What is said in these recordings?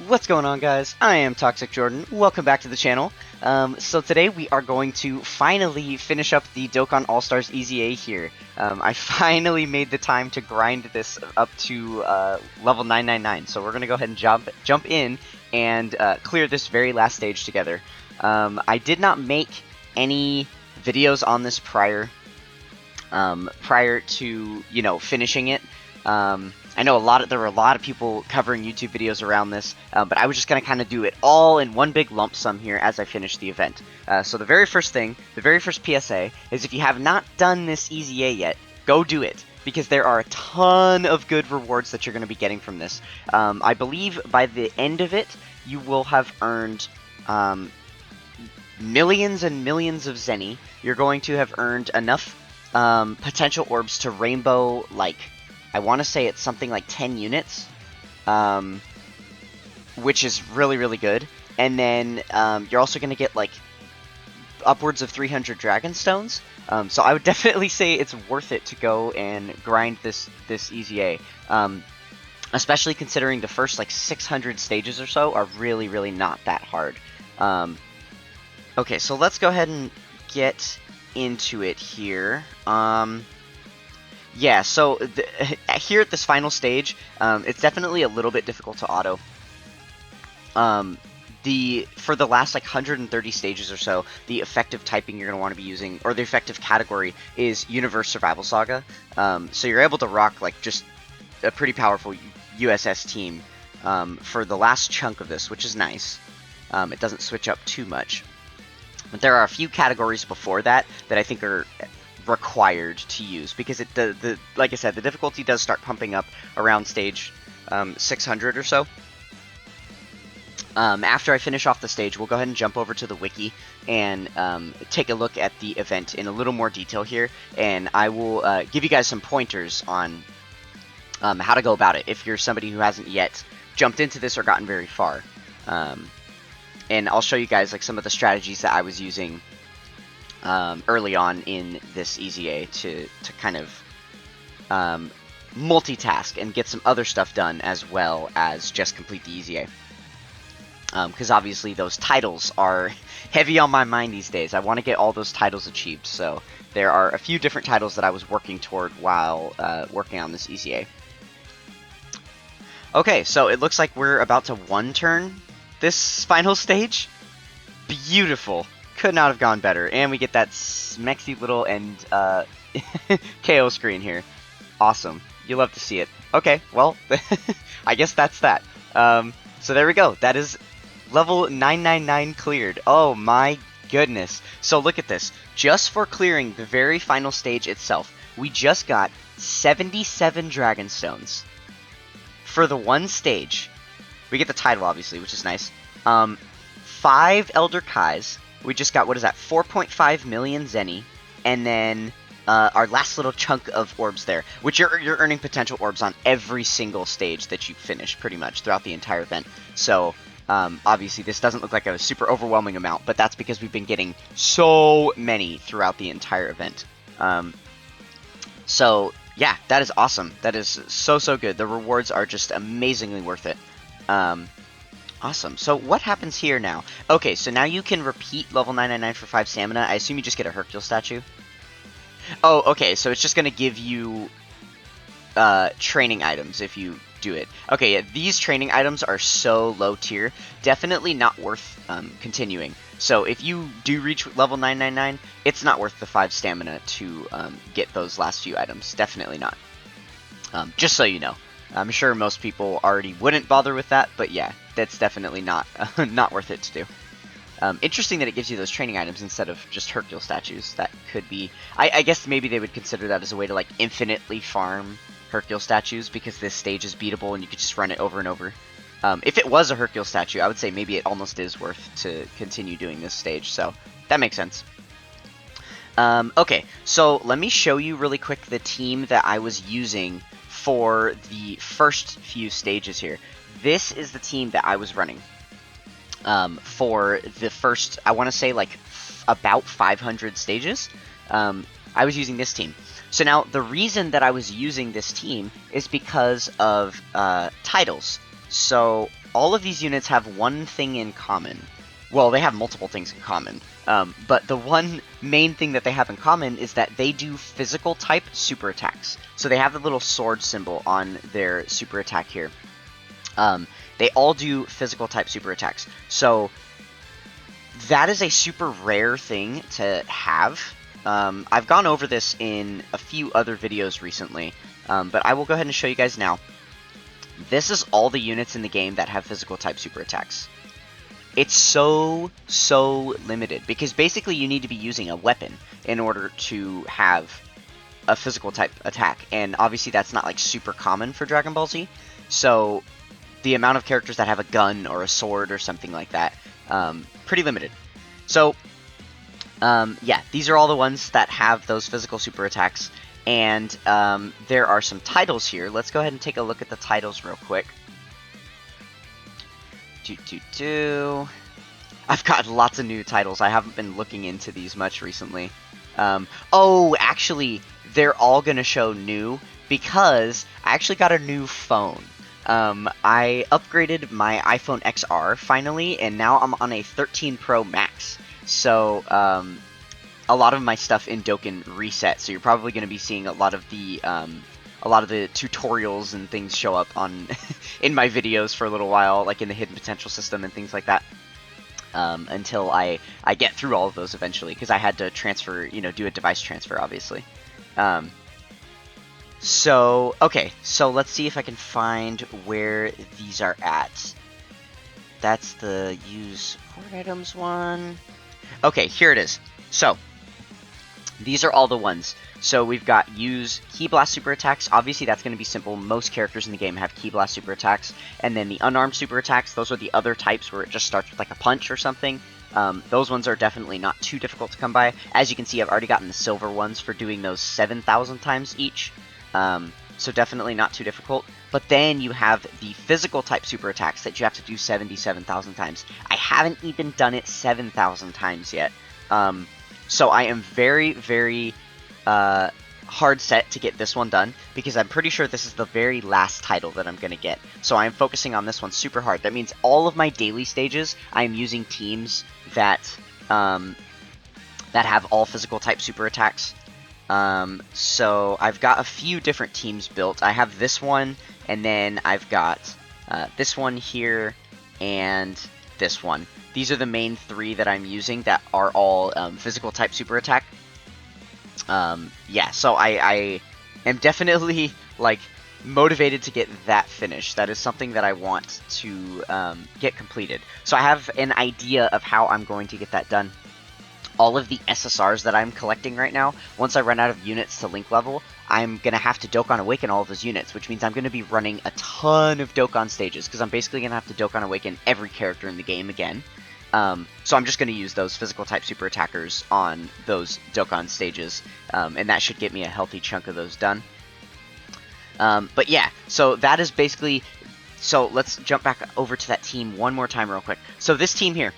What's going on, guys? I am Toxic Jordan. Welcome back to the channel. So today we are going to finally finish up the Dokkan All-Stars EZA here. I finally made the time to grind this up to level 999, so we're going to go ahead and jump in and clear this very last stage together. I did not make any videos on this prior to, finishing it. I know there were a lot of people covering YouTube videos around this, but I was just going to kind of do it all in one big lump sum here as I finish the event. So the very first PSA, is if you have not done this EZA yet, go do it, because there are a ton of good rewards that you're going to be getting from this. I believe by the end of it, you will have earned millions and millions of Zenny. You're going to have earned enough potential orbs to rainbow, I want to say it's something like 10 units, which is really, really good. And then you're also going to get, upwards of 300 Dragon Stones. So I would definitely say it's worth it to go and grind this EZA. Especially considering the first, 600 stages or so are really, really not that hard. Okay, so let's go ahead and get into it here. Yeah, so here at this final stage, it's definitely a little bit difficult to auto. For the last 130 stages or so, the effective typing you're going to want to be using, or the effective category, is Universe Survival Saga. So you're able to rock just a pretty powerful USS team for the last chunk of this, which is nice. It doesn't switch up too much. But there are a few categories before that I think are required to use, because like I said, the difficulty does start pumping up around stage 600 or so. After I finish off the stage, we'll go ahead and jump over to the wiki and take a look at the event in a little more detail here, and I will give you guys some pointers on how to go about it if you're somebody who hasn't yet jumped into this or gotten very far. And I'll show you guys some of the strategies that I was using early on in this EZA to kind of multitask and get some other stuff done as well as just complete the EZA. Because obviously those titles are heavy on my mind these days. I want to get all those titles achieved, so there are a few different titles that I was working toward while working on this EZA. Okay, so it looks like we're about to one-turn this final stage. Beautiful. Could not have gone better. And we get that smexy little end KO screen here. Awesome. You love to see it. Okay, well, I guess that's that. So there we go. That is level 999 cleared. Oh my goodness. So look at this. Just for clearing the very final stage itself, we just got 77 Dragon Stones. For the one stage. We get the title, obviously, which is nice. 5 Elder Kais. We just got, what is that, 4.5 million Zenny, and then our last little chunk of orbs there, which you're earning potential orbs on every single stage that you finish, pretty much, throughout the entire event. So, obviously, this doesn't look like a super overwhelming amount, but that's because we've been getting so many throughout the entire event. So, yeah, that is awesome. That is so, so good. The rewards are just amazingly worth it. Awesome. So what happens here now? Okay, so now you can repeat level 999 for 5 stamina. I assume you just get a Hercule statue. Oh, okay, so it's just going to give you training items if you do it. Okay, yeah, these training items are so low tier. Definitely not worth continuing. So if you do reach level 999, it's not worth the 5 stamina to get those last few items. Definitely not. Just so you know. I'm sure most people already wouldn't bother with that, but yeah, that's definitely not not worth it to do. Interesting that it gives you those training items instead of just Hercule statues. That could be... I guess maybe they would consider that as a way to infinitely farm Hercule statues, because this stage is beatable and you could just run it over and over. If it was a Hercule statue, I would say maybe it almost is worth to continue doing this stage, so that makes sense. Okay, so let me show you really quick the team that I was using for the first few stages here. This is the team that I was running for the first, I want to say, about 500 stages. I was using this team. So now, the reason that I was using this team is because of titles. So all of these units have one thing in common. Well, they have multiple things in common, but the one main thing that they have in common is that they do physical type super attacks. So they have the little sword symbol on their super attack here. They all do physical type super attacks. So that is a super rare thing to have. I've gone over this in a few other videos recently, but I will go ahead and show you guys now. This is all the units in the game that have physical type super attacks. It's so limited, because basically you need to be using a weapon in order to have a physical type attack, and obviously that's not like super common for Dragon Ball Z, so the amount of characters that have a gun or a sword or something like that, pretty limited. So, yeah, these are all the ones that have those physical super attacks, and there are some titles here. Let's go ahead and take a look at the titles real quick. I've got lots of new titles. I haven't been looking into these much recently. Oh, actually, they're all going to show new because I actually got a new phone. I upgraded my iPhone XR finally, and now I'm on a 13 Pro Max. So, a lot of my stuff in Dokkan reset, so you're probably going to be seeing a lot of the tutorials and things show up on in my videos for a little while, like in the hidden potential system and things like that, until I get through all of those eventually, because I had to transfer, do a device transfer, obviously. So, okay, so let's see if I can find where these are at. That's the use support items one. Okay, here it is. So, these are all the ones. So we've got use Ki Blast super attacks. Obviously that's going to be simple. Most characters in the game have Ki Blast super attacks. And then the unarmed super attacks, those are the other types where it just starts with like a punch or something. Those ones are definitely not too difficult to come by. As you can see, I've already gotten the silver ones for doing those 7,000 times each. So definitely not too difficult. But then you have the physical type super attacks that you have to do 77,000 times. I haven't even done it 7,000 times yet. So I am very hard set to get this one done, because I'm pretty sure this is the very last title that I'm going to get. So I'm focusing on this one super hard. That means all of my daily stages, I'm using teams that have all physical type super attacks. So I've got a few different teams built. I have this one, and then I've got this one here, and this one. These are the main three that I'm using that are all physical type super attack. Yeah, so I am definitely, like, motivated to get that finished. That is something that I want to get completed. So I have an idea of how I'm going to get that done. All of the SSRs that I'm collecting right now, once I run out of units to link level, I'm going to have to Dokkan Awaken all of those units, which means I'm going to be running a ton of Dokkan stages, because I'm basically going to have to Dokkan Awaken every character in the game again. So I'm just going to use those physical type super attackers on those Dokkan stages, and that should get me a healthy chunk of those done. But yeah, so that is basically... So let's jump back over to that team one more time real quick. So this team here,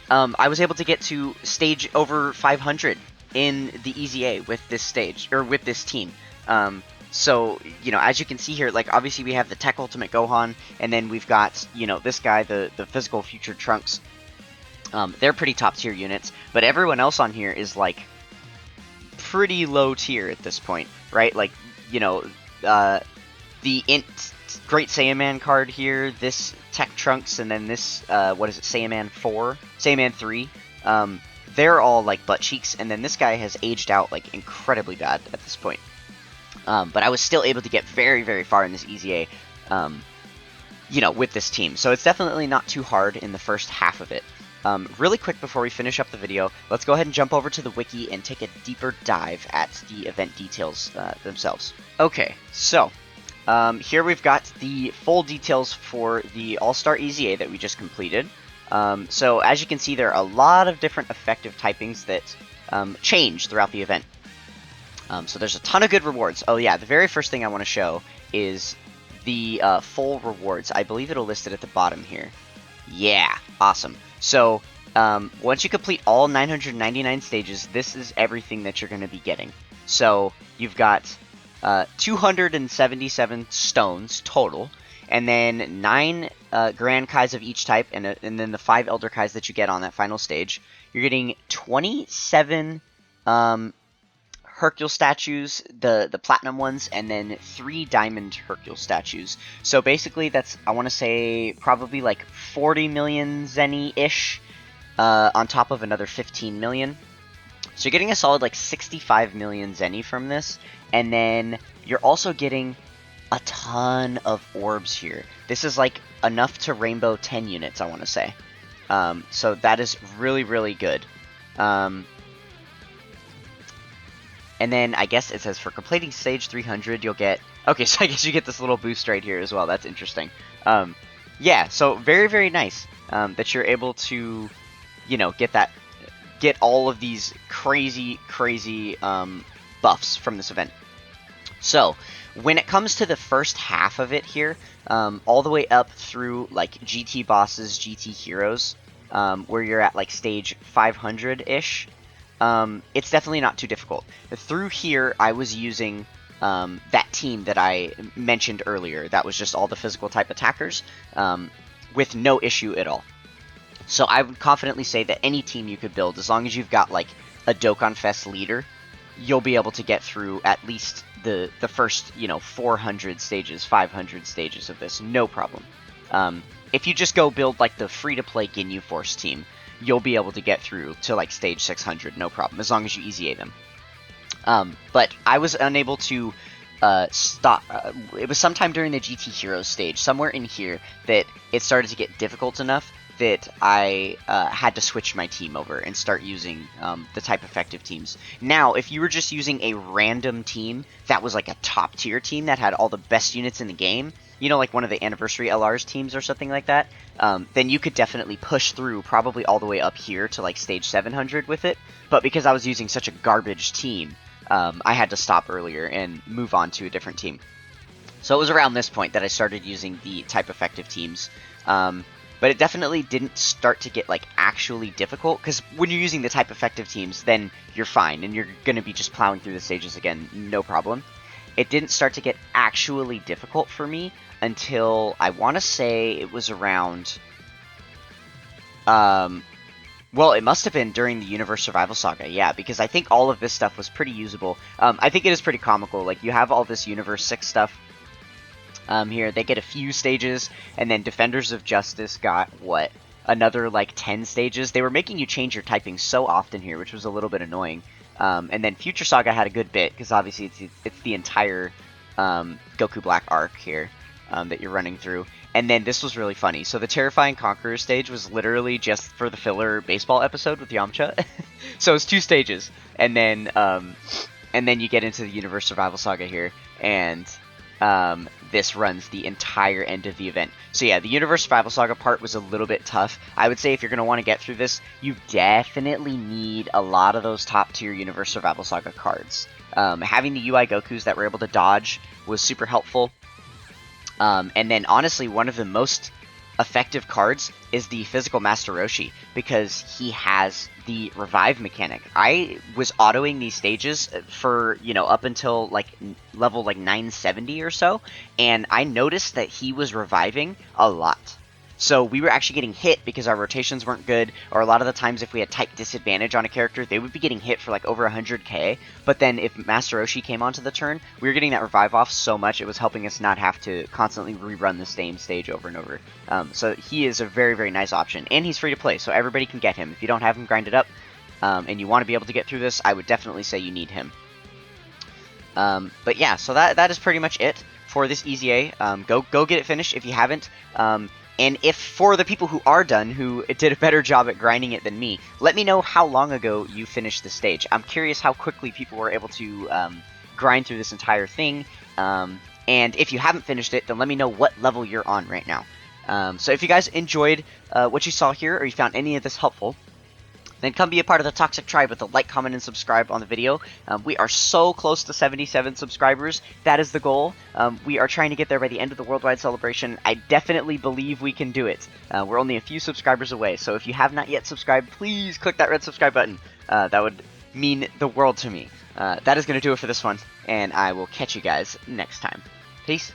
I was able to get to stage over 500 in the EZA with this stage, or with this team. So, as you can see here, like, obviously we have the Tech Ultimate Gohan, and then we've got, this guy, the Physical Future Trunks. They're pretty top tier units, but everyone else on here is, like, pretty low tier at this point, right? Like, the Int Great Saiyaman card here, this Tech Trunks, and then this, Saiyaman 4? Saiyaman 3. They're all, like, butt cheeks, and then this guy has aged out, like, incredibly bad at this point. But I was still able to get very, very far in this EZA, with this team. So it's definitely not too hard in the first half of it. Really quick before we finish up the video, let's go ahead and jump over to the wiki and take a deeper dive at the event details themselves. Okay, so here we've got the full details for the All-Star EZA that we just completed. So as you can see, there are a lot of different effective typings that change throughout the event. So there's a ton of good rewards. Oh yeah, the very first thing I want to show is the full rewards. I believe it'll list it at the bottom here. Yeah, awesome. So once you complete all 999 stages, this is everything that you're going to be getting. So you've got 277 stones total, and then 9 Grand Kais of each type, and then the 5 Elder Kais that you get on that final stage. You're getting 27 Hercule statues, the platinum ones, and then 3 diamond Hercule statues. So basically that's, I want to say, probably like 40 million Zenny-ish, on top of another 15 million. So you're getting a solid like 65 million Zenny from this, and then you're also getting a ton of orbs here. This is like enough to rainbow 10 units, I want to say. So that is really, really good. And then I guess it says for completing stage 300, you'll get... Okay, so I guess you get this little boost right here as well. That's interesting. Yeah, so very, very nice that you're able to, you know, get all of these crazy, crazy buffs from this event. So, when it comes to the first half of it here, all the way up through, like, GT bosses, GT heroes, where you're at, like, stage 500-ish, it's definitely not too difficult. Through here, I was using that team that I mentioned earlier. That was just all the physical type attackers, with no issue at all. So I would confidently say that any team you could build, as long as you've got like a Dokkan Fest leader, you'll be able to get through at least the first, you know, 400 stages, 500 stages of this, no problem. If you just go build like the free-to-play Ginyu Force team, you'll be able to get through to like stage 600, no problem, as long as you easy A them. But I was unable to stop. It was sometime during the GT Heroes stage, somewhere in here, that it started to get difficult enough that I had to switch my team over and start using the type effective teams. Now, if you were just using a random team that was like a top tier team that had all the best units in the game, you know, like one of the Anniversary LR's teams or something like that, then you could definitely push through probably all the way up here to like stage 700 with it. But because I was using such a garbage team, I had to stop earlier and move on to a different team. So it was around this point that I started using the type effective teams. But it definitely didn't start to get, like, actually difficult, because when you're using the type effective teams, then you're fine, and you're going to be just plowing through the stages again, no problem. It didn't start to get actually difficult for me until, I want to say, it was around... well, it must have been during the Universe Survival Saga, yeah, because I think all of this stuff was pretty usable. I think it is pretty comical, like, you have all this Universe 6 stuff, here, they get a few stages, and then Defenders of Justice got, what, another, like, 10 stages? They were making you change your typing so often here, which was a little bit annoying. And then Future Saga had a good bit, because obviously it's the entire Goku Black arc here that you're running through. And then this was really funny. So the Terrifying Conqueror stage was literally just for the filler baseball episode with Yamcha. So it's 2 stages. And then you get into the Universe Survival Saga here, and... this runs the entire end of the event. So yeah, the Universe Survival Saga part was a little bit tough. I would say if you're going to want to get through this, you definitely need a lot of those top tier Universe Survival Saga cards. Having the UI Gokus that were able to dodge was super helpful. And then honestly, one of the most effective cards is the Physical Master Roshi, because he has the revive mechanic. I was autoing these stages for, you know, up until like level like 970 or so, and I noticed that he was reviving a lot. So we were actually getting hit because our rotations weren't good, or a lot of the times if we had type disadvantage on a character, they would be getting hit for like over 100k, but then if Master Roshi came onto the turn, we were getting that revive off so much, it was helping us not have to constantly rerun the same stage over and over. So he is a very, very nice option, and he's free to play, so everybody can get him. If you don't have him grinded up, and you want to be able to get through this, I would definitely say you need him. But yeah, so that is pretty much it for this Easy A. Go get it finished if you haven't. And if for the people who are done, who did a better job at grinding it than me, let me know how long ago you finished the stage. I'm curious how quickly people were able to grind through this entire thing. And if you haven't finished it, then let me know what level you're on right now. So if you guys enjoyed what you saw here, or you found any of this helpful, then come be a part of the Toxic Tribe with a like, comment, and subscribe on the video. We are so close to 77 subscribers. That is the goal. We are trying to get there by the end of the worldwide celebration. I definitely believe we can do it. We're only a few subscribers away, so if you have not yet subscribed, please click that red subscribe button. That would mean the world to me. That is going to do it for this one, and I will catch you guys next time. Peace.